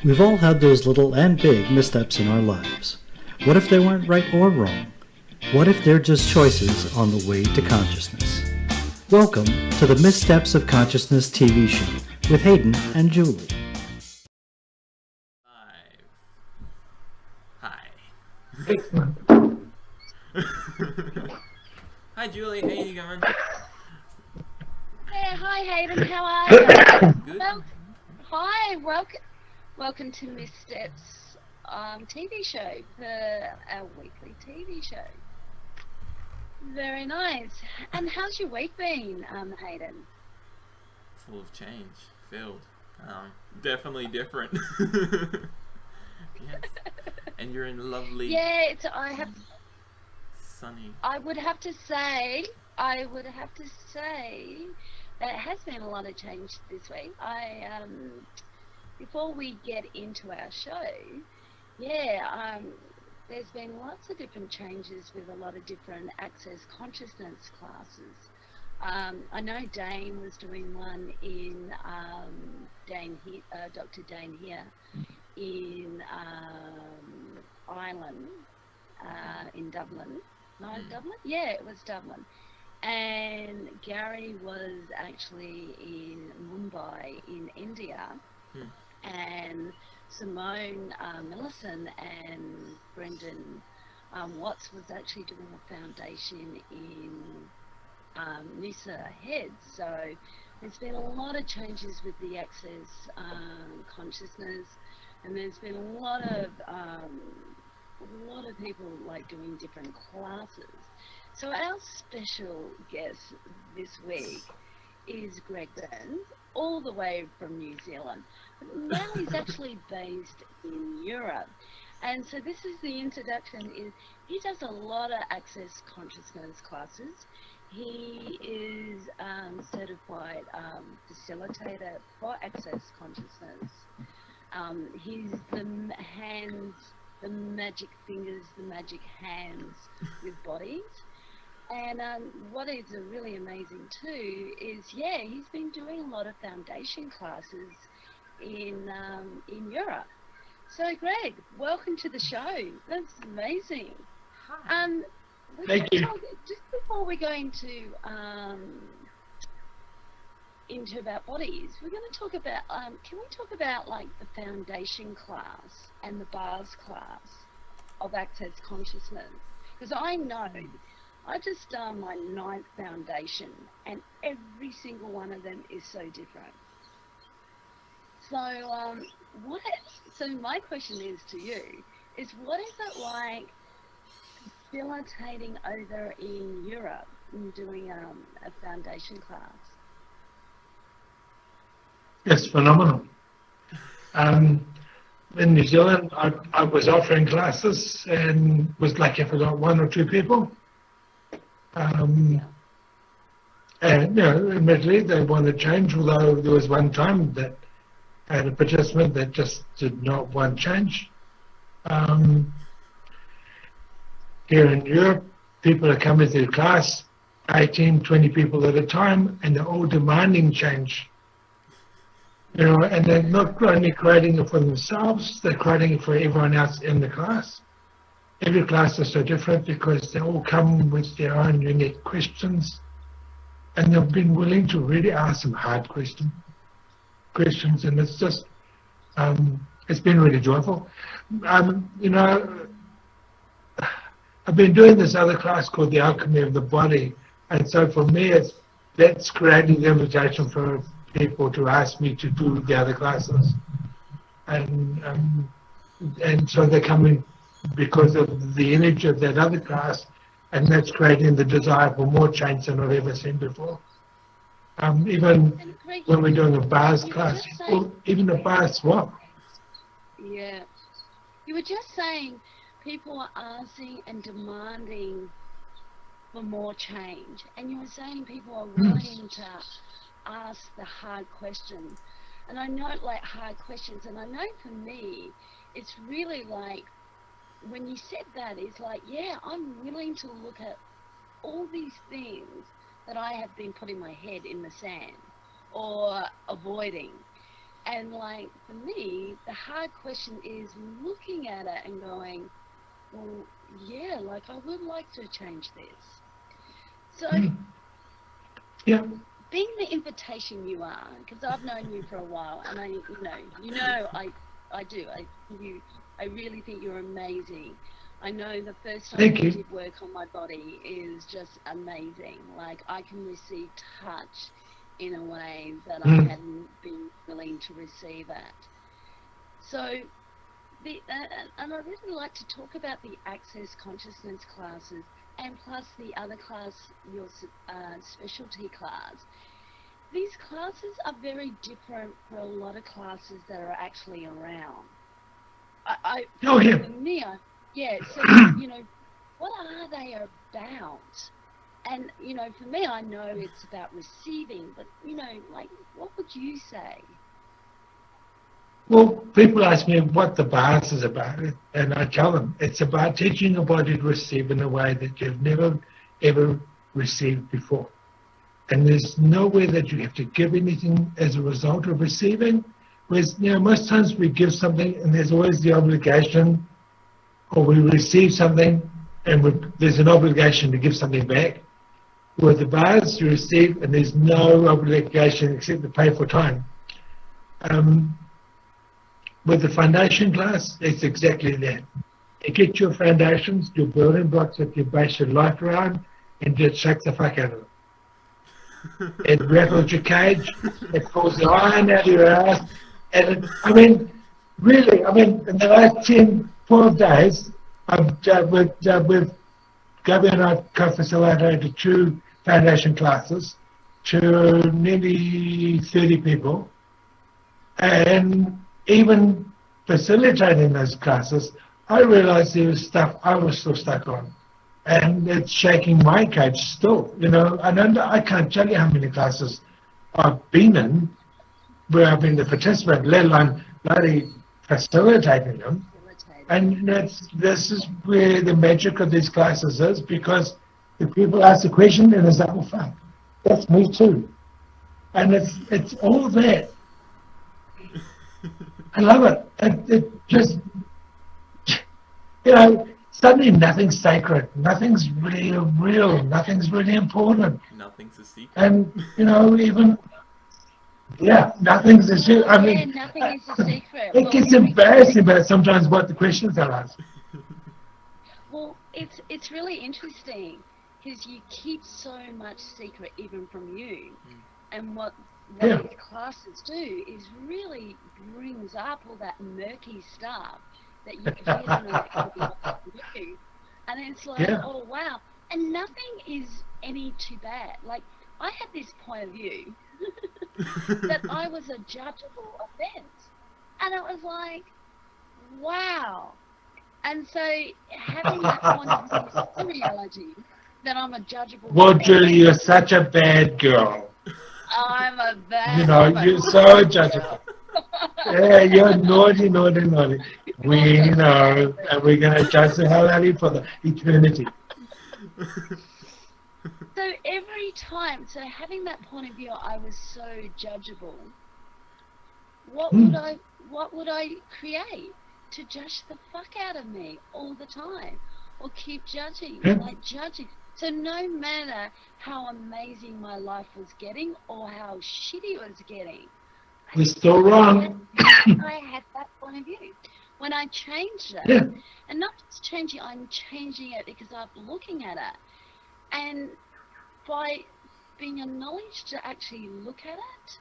We've all had those little and big missteps in our lives. What if they weren't right or wrong? What if they're just choices on the way to consciousness? Welcome to the Missteps of Consciousness TV show with Hayden and Julie. Hi. Excellent. Hi, Julie. How you going? Yeah, hi Hayden, how are you? Good. Well, hi, welcome to Missteps TV show, our weekly TV show. Very nice. And how's your week been, Hayden? Full of change. Filled. Definitely different. Yes. And you're in lovely. Yeah, Sunny. I would have to say that it has been a lot of change this week. Before we get into our show, there's been lots of different changes with a lot of different access consciousness classes. I know Dane was doing one in Dr. Dane here in Ireland, in Dublin. No, Dublin? Yeah, it was Dublin. And Gary was actually in Mumbai in India. And Simone Millison and Brendan Watts was actually doing a foundation in Noosa Head. So there's been a lot of changes with the access consciousness, and there's been a lot of people like doing different classes. So our special guest this week is Greg Bryers, all the way from New Zealand. But now he's actually based in Europe. And so this is the introduction. He does a lot of access consciousness classes. He is certified facilitator for access consciousness. He's the magic fingers, the magic hands with bodies. And what is really amazing too is, he's been doing a lot of foundation classes in Europe. So Greg, welcome to the show. That's amazing. Hi. Thank you. Just before we go into about bodies, we're going to talk about, can we talk about like the foundation class and the bars class of access consciousness? Because I know I just done my 9th foundation and every single one of them is so different. So so my question is to you, is what is it like facilitating over in Europe and doing a foundation class? It's phenomenal. In New Zealand, I was offering classes and was lucky if I got 1 or 2 people. And, admittedly, they wanted to change, although there was one time that I had a participant that just did not want change. Here in Europe, people are coming to the class, 18, 20 people at a time, and they're all demanding change. And they're not only creating it for themselves, they're creating it for everyone else in the class. Every class is so different because they all come with their own unique questions, and they've been willing to really ask some hard questions, and it's just, it's been really joyful. I've been doing this other class called the Alchemy of the Body, and so for me, that's creating the invitation for people to ask me to do the other classes, and so they're coming because of the energy of that other class, and that's creating the desire for more change than I've ever seen before. Even when we're doing a bars class, or even a bar swap. Yeah. You were just saying people are asking and demanding for more change, and you were saying people are willing to ask the hard questions. And I know, like, hard questions, and I know for me, it's really like, when you said that, it's like, I'm willing to look at all these things that I have been putting my head in the sand or avoiding. And like for me, the hard question is looking at it and going, well, yeah, like I would like to change this. So Yeah. being the invitation you are, because I've known you for a while, and I do. I really think you're amazing. I know the first time Thank you you. did work on my body is just amazing. Like I can receive touch in a way that I hadn't been willing to receive it. So, and I really like to talk about the Access Consciousness classes, and plus the other class, your specialty class. These classes are very different for a lot of classes that are actually around. Oh, yeah. For me, so, what are they about? And, for me, I know it's about receiving, but, like, what would you say? Well, people ask me what the bars is about, and I tell them it's about teaching your body to receive in a way that you've never, ever received before. And there's nowhere that you have to give anything as a result of receiving. Whereas, most times we give something and there's always the obligation, or we receive something and there's an obligation to give something back. With the bars, you receive and there's no obligation except to pay for time. With the foundation class, it's exactly that. You get your foundations, your building blocks that you base your life around, and just shake the fuck out of them. It rattles your cage, it pulls the iron out of your ass, and really, in the last 10, 12 days, with Gabby and I co-facilitated 2 foundation classes to nearly 30 people, and even facilitating those classes, I realized there was stuff I was still stuck on. And it's shaking my cage still, I can't tell you how many classes I've been in where I've been the participant, let alone bloody facilitating them. And this is where the magic of these classes is, because the people ask the question and it's like, oh fuck, that's me too. And it's all that. I love it. It just, suddenly nothing's sacred, nothing's really real, nothing's really important. Nothing's a secret. And, nothing's a secret. Nothing is a secret. It gets embarrassing about sometimes what the questions are asked. Well, it's really interesting because you keep so much secret even from you. And what these classes do is really brings up all that murky stuff that you clearly know can be you. And it's like, oh wow. And nothing is any too bad. Like, I had this point of view that I was a judgeable offense. And it was like, wow. And so having that point of view is reality that I'm a judgeable Well, offense. Julie, you're such a bad girl. I'm a bad you're so judgeable. Yeah, you're naughty. We know, and we're going to judge the hell out of you for the eternity. So every time, having that point of view, I was so judgeable. What would I create to judge the fuck out of me all the time, or keep judging, judging? So no matter how amazing my life was getting or how shitty it was getting, we're still wrong. I had that point of view. When I changed it, and not just changing, I'm changing it because I'm looking at it. And by being acknowledged to actually look at it,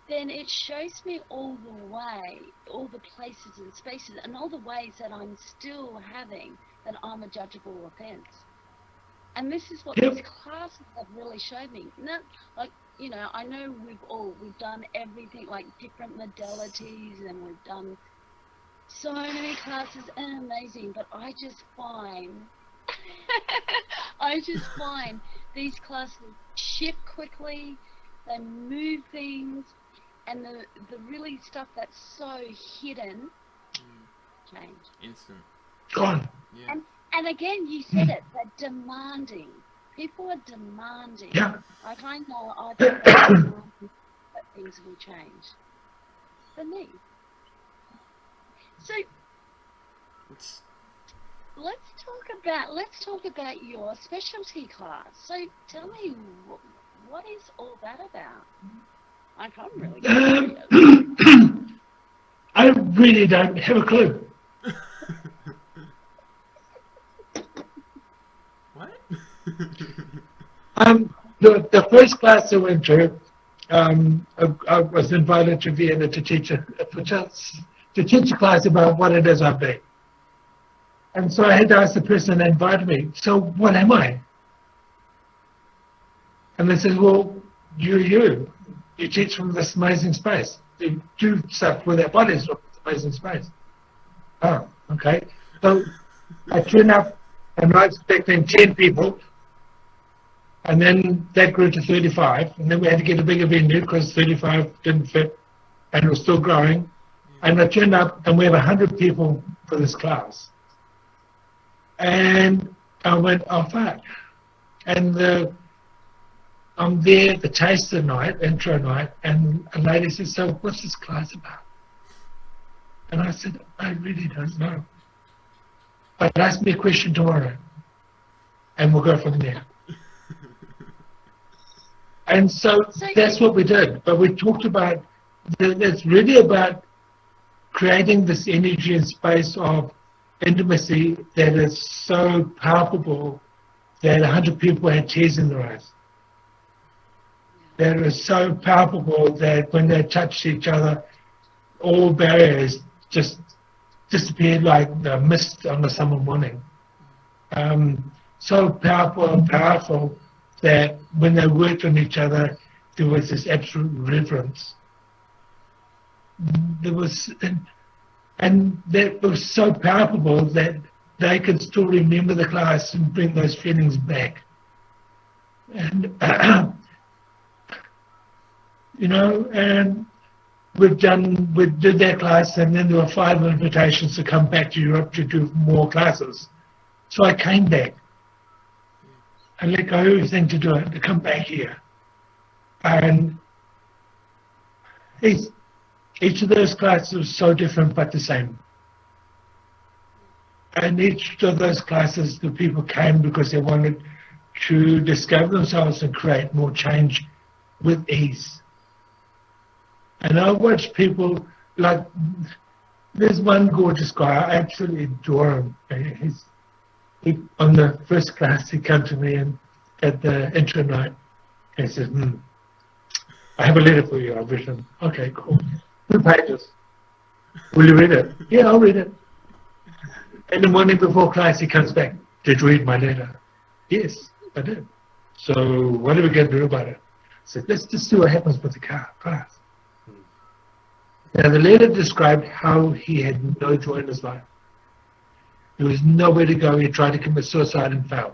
then it shows me all the way, all the places and spaces, and all the ways that I'm still having that I'm a judgeable offense. And this is what these classes have really showed me. Not like, I know we've done everything, like different modalities, and we've done so many classes and amazing, but I just find these classes shift quickly, they move things, and the really stuff that's so hidden change. Instant. Gone. Yeah. And again, you said it, they're demanding. People are demanding. Yeah. Like I know I've been demanding that things will change. beneath. So let's talk about your specialty class. So tell me, what is all that about? I'm really curious. I really don't have a clue. What? The first class I went to, I was invited to Vienna to teach a class about what it is I've been. And so I had to ask the person that invited me, so what am I? And they said, well, you teach from this amazing space. You do stuff with our bodies from this amazing space. Oh, okay. So I turned up and I was expecting 10 people, and then that grew to 35, and then we had to get a bigger venue because 35 didn't fit, and it was still growing. And I turned up, and we have 100 people for this class. And I went, oh, fuck. And I'm there at the taster night, intro night, and a lady said, so what's this class about? And I said, I really don't know. But ask me a question tomorrow, and we'll go from there. And so that's what we did. But we talked about, it's really about creating this energy and space of intimacy that is so palpable that 100 people had tears in their eyes. That is so palpable that when they touched each other, all barriers just disappeared like the mist on a summer morning. So powerful and powerful that when they worked on each other, there was this absolute reverence. There was, and that was so palpable that they could still remember the class and bring those feelings back. And, and we did that class, and then there were 5 invitations to come back to Europe to do more classes. So I came back. I let go of everything to do it, to come back here. And each of those classes was so different but the same. And each of those classes, the people came because they wanted to discover themselves and create more change with ease. And I watch people, like, there's one gorgeous guy, I absolutely adore him. On the first class, he came to me and at the intro night, and he says, I have a letter for you, I've written. Okay, cool. 2 pages. Will you read it? Yeah, I'll read it. And the morning before class, he comes back. Did you read my letter? Yes, I did. So what are we going to do about it? I said, let's just see what happens with the class. Now, the letter described how he had no joy in his life. There was nowhere to go. He tried to commit suicide and failed.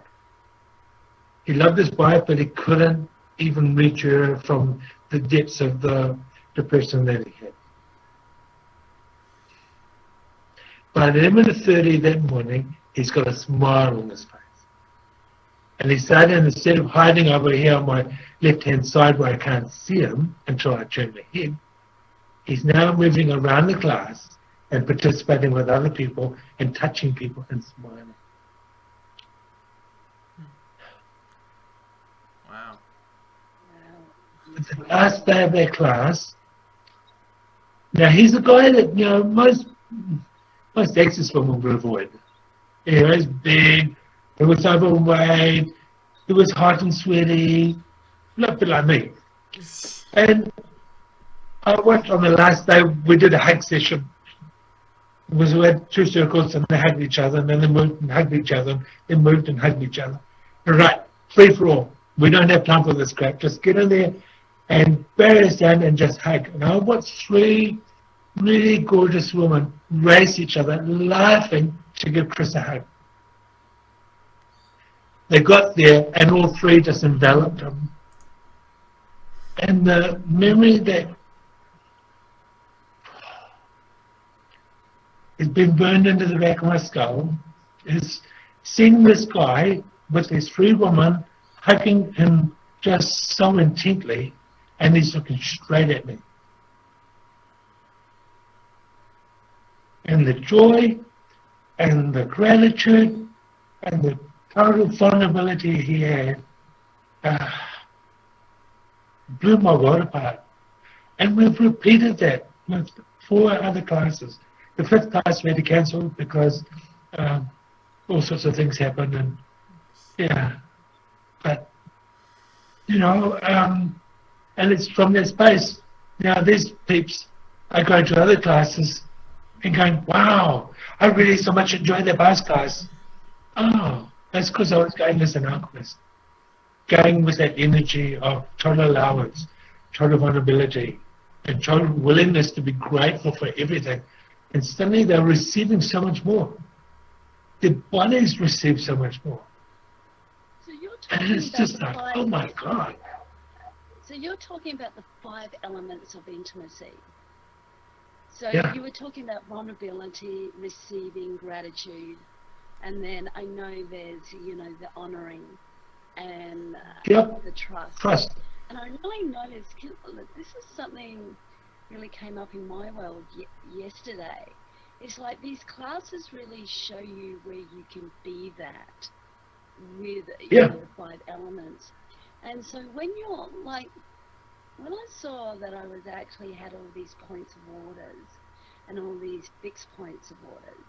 He loved his wife, but he couldn't even reach her from the depths of the depression that he had. By 11:30 that morning, he's got a smile on his face. And he started, instead of hiding over here on my left-hand side where I can't see him until I turn my head, he's now moving around the class and participating with other people and touching people and smiling. Wow. The last day of their class, now he's a guy that, most ex-women would avoid. He was big, he was overweight, he was hot and sweaty, not a bit like me. And I watched on the last day, we did a hug session. We had 2 circles and they hugged each other, and then they moved and hugged each other, then moved and hugged each other. All right, free for all. We don't have time for this crap. Just get in there and barriers down and just hug. And I watched 3 really gorgeous women race each other, laughing to give Chris a hug. They got there and all 3 just enveloped him. And the memory that has been burned into the back of my skull is seeing this guy with these 3 women hugging him just so intently, and he's looking straight at me. and the joy and the gratitude and the total vulnerability he had blew my world apart. And we've repeated that with 4 other classes. The 5th class we had to cancel because all sorts of things happened, and yeah, but you know, and it's from that space. Now these peeps are going to other classes and going, wow, I really so much enjoyed that bass class. Oh, that's because I was going as an alchemist, going with that energy of total allowance, total vulnerability, and total willingness to be grateful for everything. And suddenly they're receiving so much more. Their bodies receive so much more. So you're And talking it's about just the like, 5 oh my God. So you're talking about the 5 elements of intimacy. So Yeah. you were talking about vulnerability, receiving, gratitude, and then I know there's, you know, the honouring and Yep. the trust. Trust. And I really noticed, this is something really came up in my world yesterday. It's like these classes really show you where you can be that with you know, the 5 elements. And so when you're like, when I saw that I was actually had all these points of orders and all these fixed points of orders,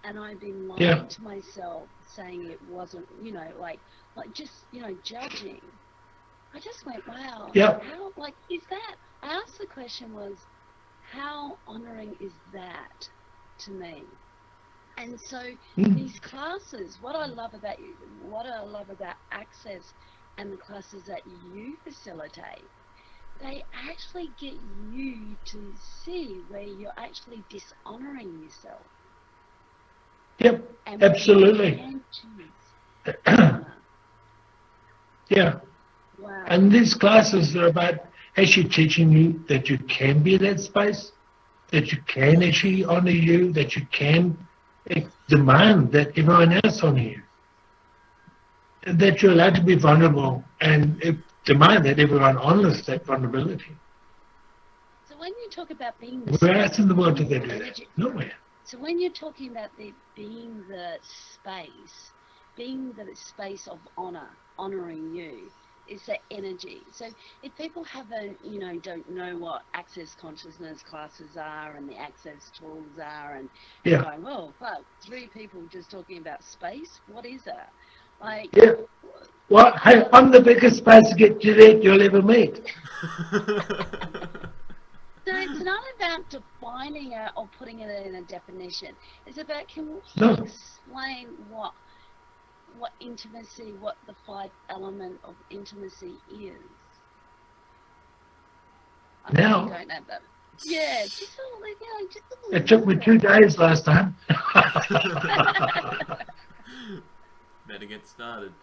and I've been lying to myself saying it wasn't, you know, like just, you know, judging. I just went, wow, how, like, is that? I asked the question was, how honouring is that to me? And so these classes, what I love about you, what I love about Access and the classes that you facilitate, they actually get you to see where you're actually dishonouring yourself. Yep, And absolutely. Yeah. Wow. And these classes are about actually teaching you that you can be in that space, that you can actually honour you, that you can demand that everyone else honour you, and that you're allowed to be vulnerable and demand that everyone honours that vulnerability. So when you talk about being where else in the world do they do that? Nowhere. So when you're talking about being the space of honour, honouring you, is that energy. So if people haven't, you know, don't know what Access consciousness classes are and the Access tools are, and going, well, fuck, 3 people just talking about space, what is that? Like, well, hey, I'm the biggest space to get you there you'll ever meet. So it's not about defining it or putting it in a definition. It's about, can we explain what intimacy, what the 5 element of intimacy is? I don't know that. Yeah, just a little, you know, just a little. It took me 2 days last time. Better get started.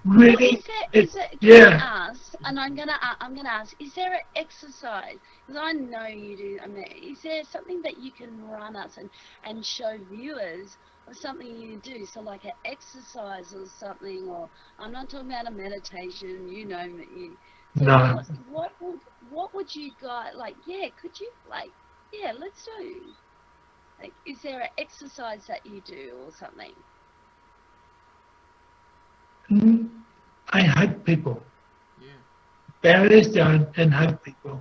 Really? Can I ask, and I'm gonna ask, is there an exercise? Because I know you do. I mean, is there something that you can run us and show viewers, or something you do? So like an exercise or something, or I'm not talking about a meditation. You know me. So no. What would you guys like? Yeah, could you like? Yeah, let's do. Like, is there an exercise that you do or something? I hug people. Barriers down and hug people.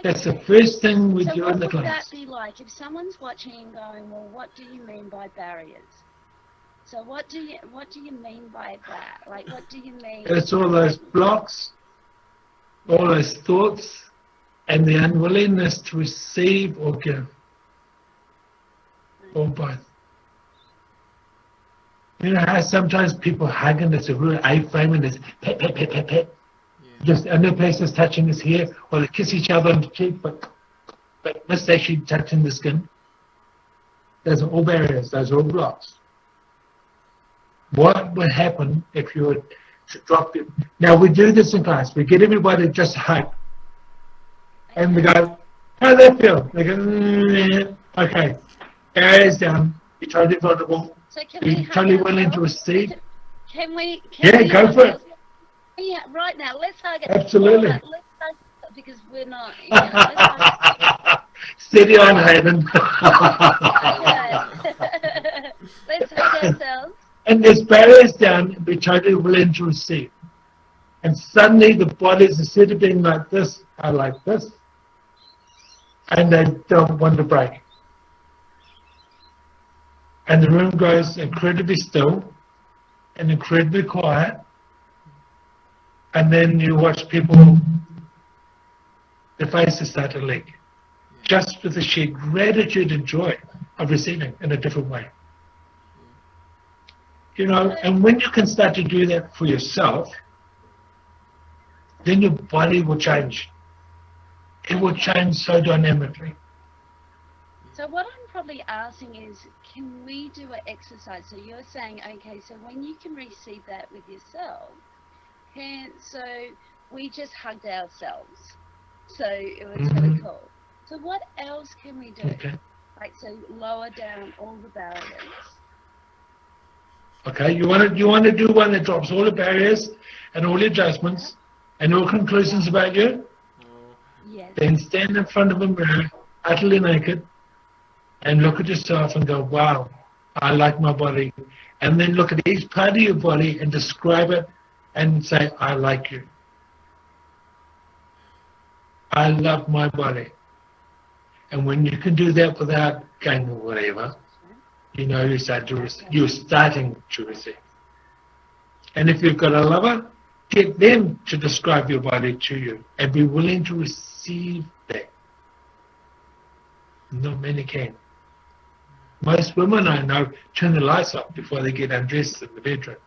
That's the first thing we do in the class. So what would that be like if someone's watching and going, well, what do you mean by barriers? So what do you mean by that? Like, what do you mean? It's all those blocks, all those thoughts, and the unwillingness to receive or give, or both. You know how sometimes people hug and it's a real A-frame and it's pet, pet, pet, pet, pet. Just and the place is touching his hair, or they kiss each other on the cheek, but miss actually touching the skin. Those are all barriers, those are all blocks. What would happen if you were to drop them? Now we do this in class. We get everybody to just hug. And we go, how does that feel? They go, okay. Barriers down. You're totally vulnerable. So You're totally willing to receive. Can we go for it. Yeah, right now. Let's hug it. Absolutely. Let's hug it because we're not. You know, let's hug it. Steady on, Hayden. Let's hug ourselves. And there's barriers down, and be totally willing to receive. And suddenly the bodies, instead of being like this, are like this. And they don't want to break. And the room goes incredibly still and incredibly quiet. And then you watch people, their faces start to leak. Just for the sheer gratitude and joy of receiving in a different way. You know, and when you can start to do that for yourself, then your body will change. It will change so dynamically. So what I'm probably asking is, can we do an exercise? So you're saying, okay, so when you can receive that with yourself, so we just hugged ourselves. So it was really cool. So what else can we do? Okay. Like, so lower down all the barriers. Okay, you want to do one that drops all the barriers and all the adjustments and all conclusions about you? Yes. Then stand in front of a mirror, utterly naked, and look at yourself and go, wow, I like my body. And then look at each part of your body and describe it and say, I like you. I love my body. And when you can do that without going or whatever, you know you're starting to receive. And if you've got a lover, get them to describe your body to you and be willing to receive that. Not many can. Most women I know turn the lights off before they get undressed in the bedroom.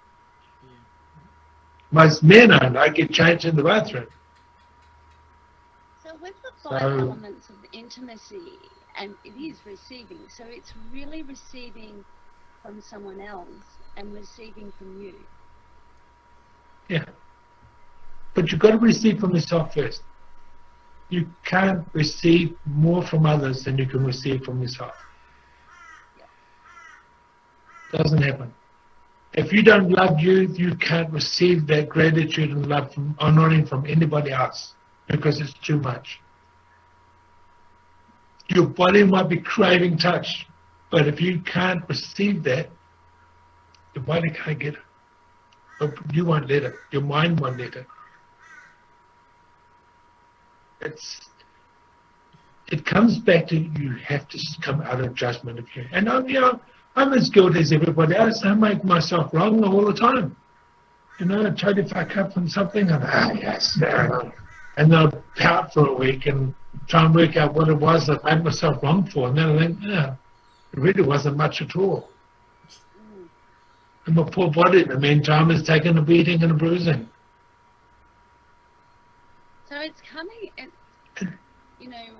Most men I know get changed in the bathroom. So with the 5 elements of intimacy, and it is receiving, so it's really receiving from someone else and receiving from you. Yeah. But you've got to receive from yourself first. You can't receive more from others than you can receive from yourself. Doesn't happen. If you don't love you, you can't receive that gratitude and love from honoring from anybody else because it's too much. Your body might be craving touch, but if you can't receive that, your body can't get it. But you won't let it. Your mind won't let it. It comes back to you have to come out of judgment of you. And I'm as guilty as everybody else. I make myself wrong all the time. I totally fuck up on something and yes, and then I'll pout for a week and try and work out what it was that I made myself wrong for. And then I think, it really wasn't much at all. And my poor body in the meantime has taken a beating and a bruising. So it's coming,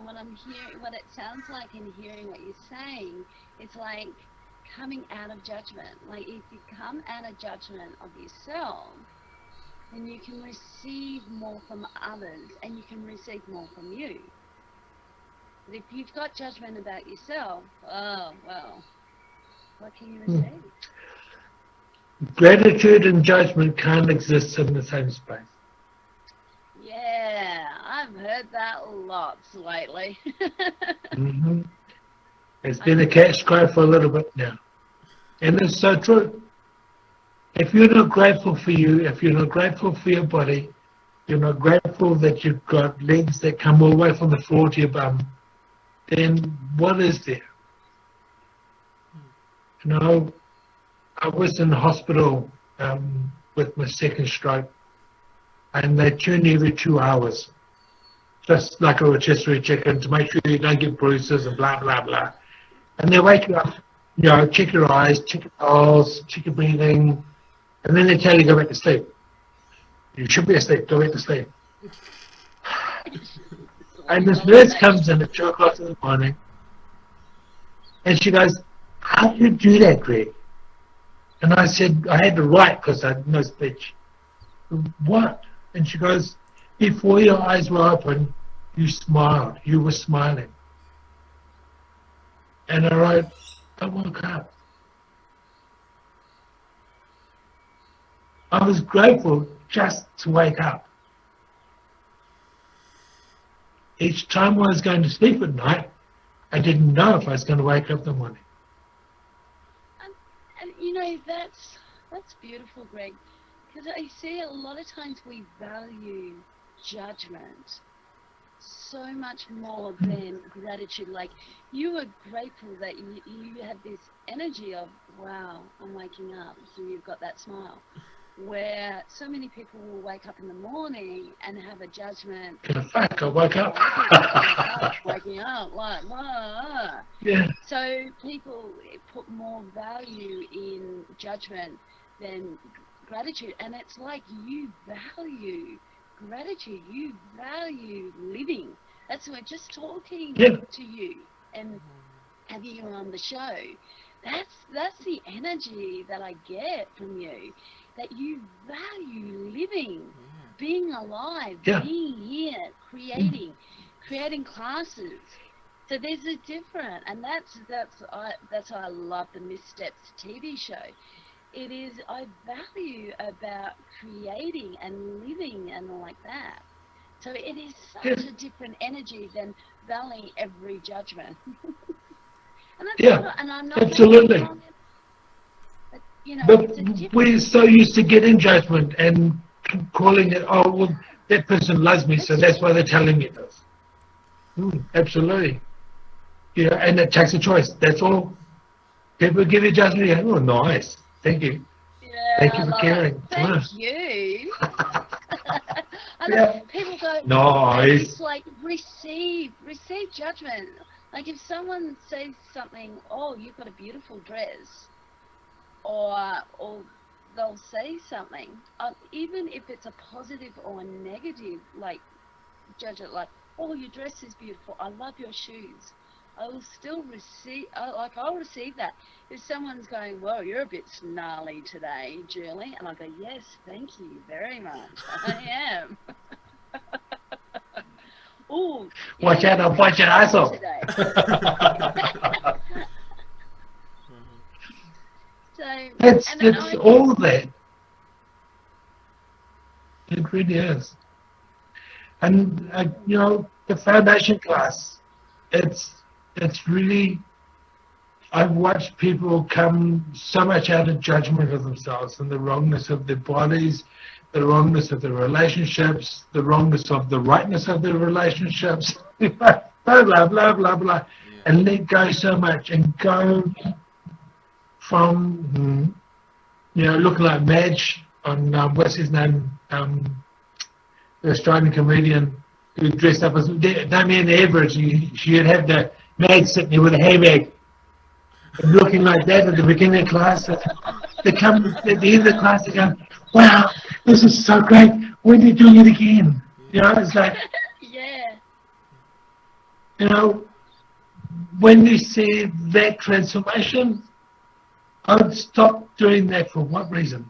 what I'm hearing, what it sounds like in hearing what you're saying, it's like coming out of judgment. Like if you come out of judgment of yourself, then you can receive more from others and you can receive more from you. But if you've got judgment about yourself, oh, well, what can you receive? Gratitude and judgment can't exist in the same space. Yeah, I've heard that lots lately. It's been a catch cry for a little bit now. And it's so true. If you're not grateful for you, if you're not grateful for your body, you're not grateful that you've got legs that come all the way from the floor to your bum, then what is there? I was in the hospital with my second stroke, and they tune every 2 hours, just like a rotisserie chicken, to make sure you don't get bruises and blah, blah, blah. And they wake you up, check your eyes, check your pulse, check your breathing, and then they tell you to go back to sleep. You should be asleep, go back to sleep. And this nurse comes in at 2 o'clock in the morning, and she goes, how do you do that, Greg? And I said, I had to write because I had no speech. What? And she goes, before your eyes were open, you smiled. You were smiling. And I wrote, I woke up. I was grateful just to wake up. Each time I was going to sleep at night, I didn't know if I was going to wake up in the morning. And you know, that's beautiful, Greg, because I see a lot of times we value judgment so much more than gratitude. Like, you are grateful that you have this energy of, wow, I'm waking up, so you've got that smile. Where so many people will wake up in the morning and have a judgment. Fuck, I woke up. Waking up, like, blah. Yeah. So people put more value in judgment than gratitude. And it's like, you value gratitude, you value living. That's why just talking to you and having you on the show, that's the energy that I get from you, that you value living, being alive, being here, creating classes. So there's a different, and that's why I love the Missteps TV show. It is, I value about creating and living and all like that. So it is such a different energy than valuing every judgment. And that's not, and I'm not absolutely. wrong, but, you know, But we're so used to getting judgment and calling it, oh, well, that person loves me, so that's why they're telling me this. Absolutely. Yeah, and it takes a choice. That's all. People give you judgment, you go, oh, nice. Thank you. Yeah, Thank you for caring. Thank you. I know people go, nice. It's like receive judgment. Like if someone says something, oh, you've got a beautiful dress, or they'll say something, even if it's a positive or a negative, like judge it like, oh, your dress is beautiful, I love your shoes. I will still receive, I'll receive that. If someone's going, well, you're a bit snarly today, Julie, and I go, yes, thank you very much, I am. Ooh, watch out, I'll bite your ass off. It's all that. It really is. And, you know, the foundation class, it's really, I've watched people come so much out of judgment of themselves and the wrongness of their bodies, the wrongness of their relationships, the wrongness of the rightness of their relationships, blah, blah, blah, blah, blah, and let go so much and go from, you know, looking like Madge on, what's his name, the Australian comedian who dressed up as Damien Everett. She'd have the Madge sitting there with a handbag, looking like that at the beginning of class. They come at the end of the class, they go, wow, this is so great. When are you doing it again? You know, it's like, you know, when you see that transformation, I would stop doing that for what reason?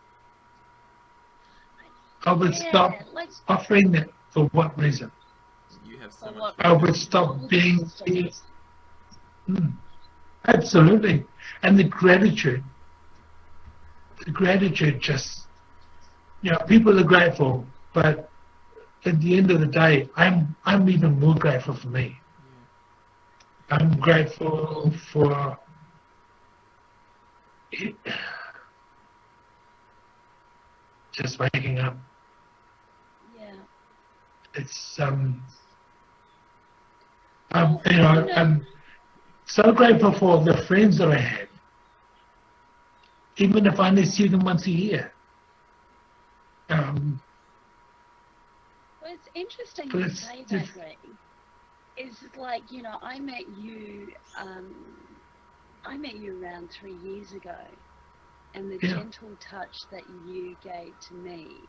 I would stop offering that for what reason? You have so much. I would stop being. Absolutely. And the gratitude just, you know, people are grateful, but at the end of the day, I'm even more grateful for me. I'm grateful for just waking up. It's you know, I'm so grateful for the friends that I have, even if I only see them once a year. Well, it's interesting you say that, Greg. It's like, you know, I met you around 3 years ago, and the gentle touch that you gave to me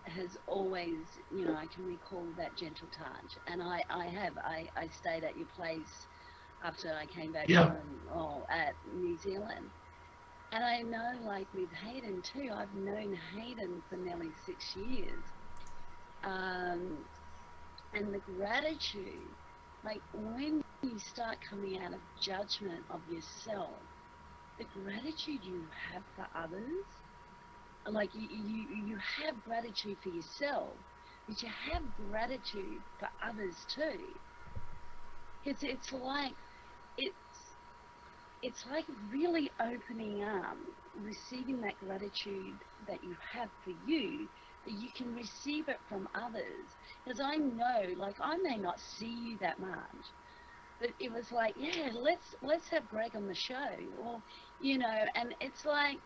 has always, you know, I can recall that gentle touch. And I stayed at your place after I came back from at New Zealand. And I know, like with Hayden too, I've known Hayden for nearly 6 years. And the gratitude, like when you start coming out of judgment of yourself, the gratitude you have for others, like you have gratitude for yourself, but you have gratitude for others too. It's like it's it's like really opening up, receiving that gratitude that you have for you, that you can receive it from others. Because I know, like, I may not see you that much, but it was like, yeah, let's have Greg on the show, or and it's like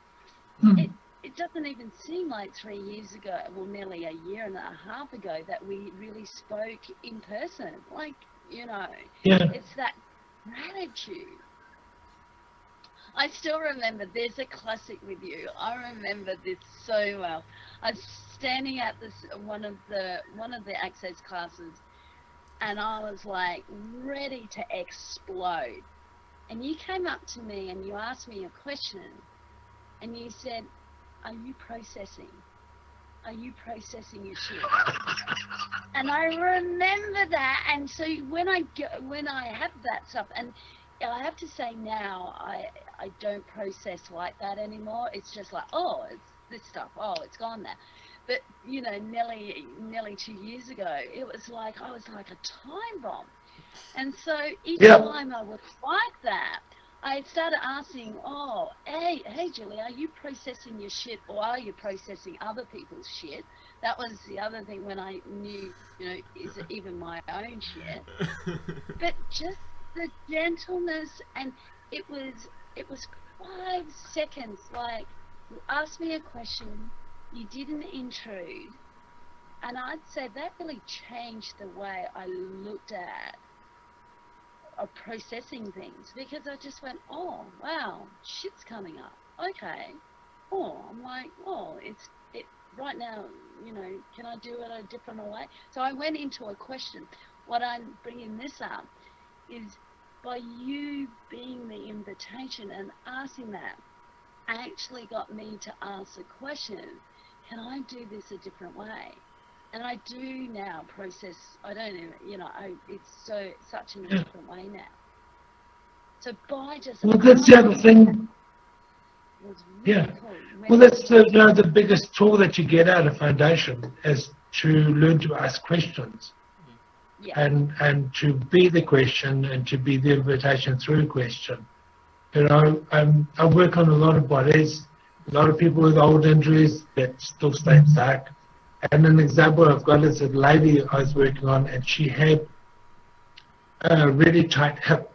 it doesn't even seem like 3 years ago, well, nearly a year and a half ago, that we really spoke in person. Like, Yeah. it's that gratitude. I still remember, there's a classic with you. I remember this so well. I was standing at one of the access classes, and I was like ready to explode. And you came up to me and you asked me a question, and you said, "Are you processing? Are you processing your shit?" And I remember that. And so when I have that stuff, and I have to say now, I don't process like that anymore. It's just like, oh, it's this stuff. Oh, it's gone now. But nearly 2 years ago, it was like I was like a time bomb. And so each time I was like that, I started asking, oh, hey, Julie, are you processing your shit, or are you processing other people's shit? That was the other thing, when I knew, is it even my own shit? But just the gentleness, and it was 5 seconds. Like, you asked me a question, you didn't intrude, and I'd say that really changed the way I looked at processing things, because I just went, oh wow, shit's coming up. Okay. Oh, I'm like, oh, it right now, can I do it a different way? So I went into a question. What I'm bringing this up is, by you being the invitation and asking that, actually got me to ask the question, can I do this a different way? And I do now process. I don't even, it's such in a different way now. So by just Well, that's the other thing. Was really cool. Well, that's the biggest tool that you get out of foundation, is to learn to ask questions. Yeah. And to be the question, and to be the invitation through question. I work on a lot of bodies, a lot of people with old injuries that still stay stuck. And an example I've got is a lady I was working on, and she had a really tight hip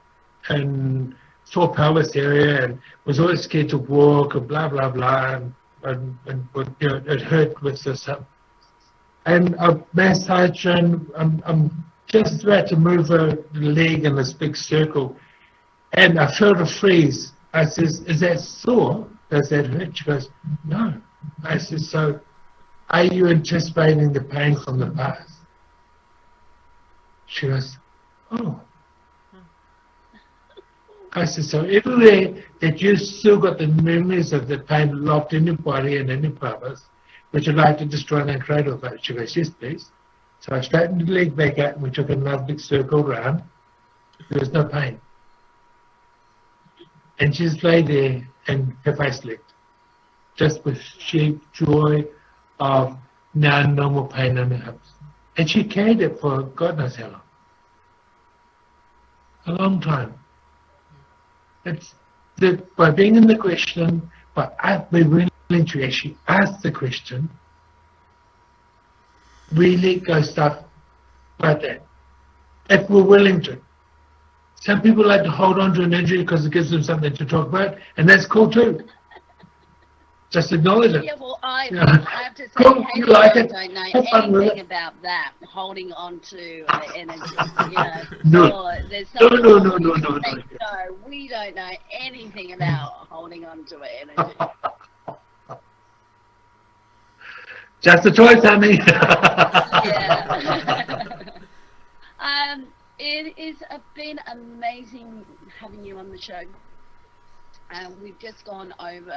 and sore pelvis area, and was always scared to walk, and blah blah blah, and it hurt with this hip. And a massage, and I'm just about to move her leg in this big circle, and I felt a freeze. I says, "Is that sore? Does that hurt?" She goes, "No." I says, "So, are you anticipating the pain from the past?" She goes, "Oh." I said, "So everywhere that you still got the memories of the pain locked in your body and in your pelvis, would you like to destroy that cradle of it?" She goes, "Yes, please." So I straightened the leg back out, and we took another big circle round. There was no pain. And she just lay there, and her face licked, just with sheer joy of now no more pain in her hips. And she carried it for God knows how long. A long time. It's that by being in the question, by being willing to actually ask the question, we let go stuff like that. If we're willing to. Some people like to hold on to an injury because it gives them something to talk about, and that's cool too. Just acknowledge it. Yeah, well, I have to say, Cool, Haley you like and it. I don't know Have fun with anything it. about that, holding on to energy, No. or there's No, something no, wrong no, with no, you. no, no. No, we don't know anything about holding on to energy. Just a choice, honey. Yeah. It is been amazing having you on the show. We've just gone over.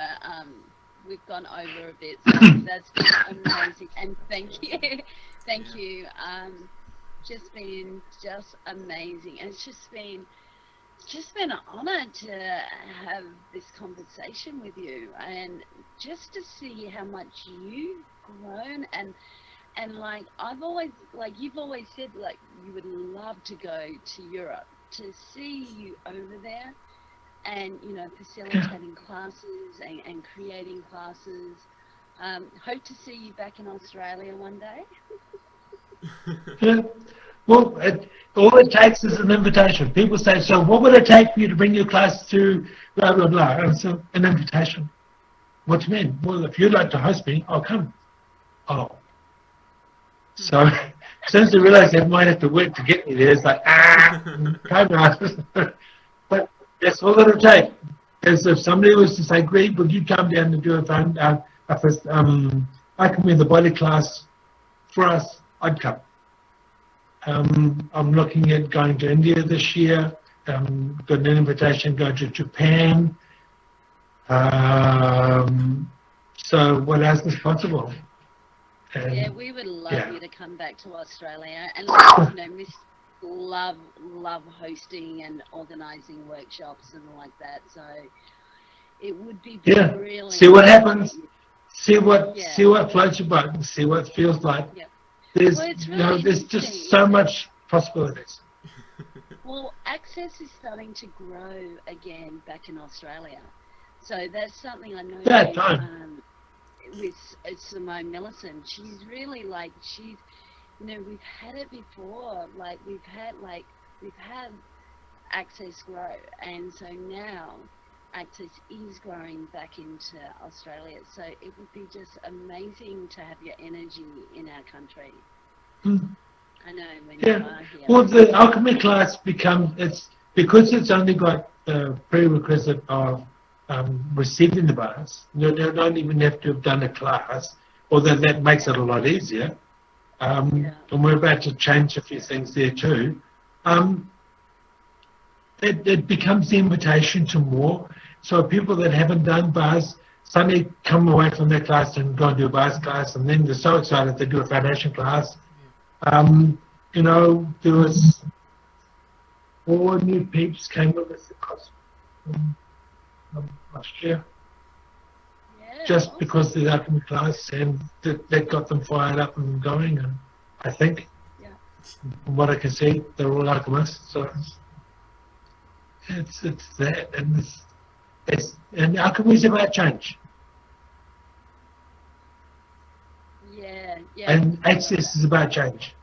We've gone over a bit, so that's been amazing. And thank you, thank you. Just been amazing. And it's just been an honour to have this conversation with you, and just to see how much you've grown, and And like I've always, like you've always said, like you would love to go to Europe to see you over there, and facilitating classes and creating classes. Hope to see you back in Australia one day. Yeah. Well, all it takes is an invitation. People say, so what would it take for you to bring your class to blah, blah, blah? And so an invitation. What do you mean? Well, if you'd like to host me, I'll come. Oh. So as soon as they realize they might have to work to get me there, it's like, come on. But that's all it'll take. Is if somebody was to say, Greg, would you come down and do I can be in the body class for us, I'd come. I'm looking at going to India this year. Got an invitation going to Japan. So what else is possible? Yeah, we would love you to come back to Australia, and Miss love hosting and organising workshops and like that. So it would be brilliant. See what happens. See what floats your boat. See what it feels like. Yeah. There's really there's just so much possibilities. Well, access is starting to grow again back in Australia, so that's something I know. With Simone Millison, she's really like we've had it before. Like we've had access grow, and so now access is growing back into Australia. So it would be just amazing to have your energy in our country. I know when you are here. Well, the Alchemy class because it's only got the prerequisite of receiving the bars. You don't even have to have done a class, although that makes it a lot easier. And we're about to change a few things there too. It becomes the invitation to more. So people that haven't done bars suddenly come away from their class and go and do a bars class, and then they're so excited they do a foundation class. There was 4 new peeps came with us across last year. Just awesome. Because of the Alchemy class, and that got them fired up and going. And I think, from what I can see, they're all alchemists. So it's that, and alchemy is about change. And access is about change.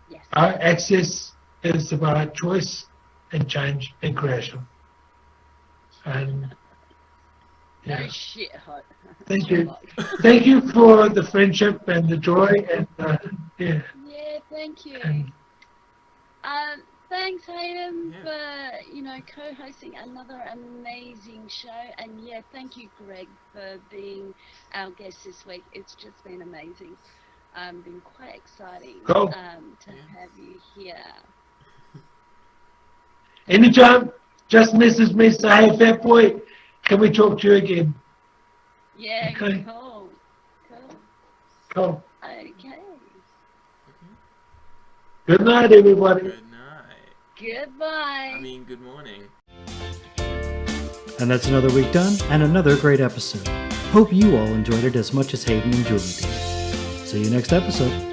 Yes. Access is about choice and change and creation. And no shit hot. Thank you. Thank you for the friendship and the joy and Yeah, thank you. Thanks, Hayden, for co-hosting another amazing show, and thank you, Greg, for being our guest this week. It's just been amazing. Been quite exciting to have you here. Anytime, just message me, say, hey, fat boy, can we talk to you again? Yeah, okay. Cool. Okay. Good night, everybody. Good night. Goodbye. Good morning. And that's another week done, and another great episode. Hope you all enjoyed it as much as Hayden and Julie did. See you next episode.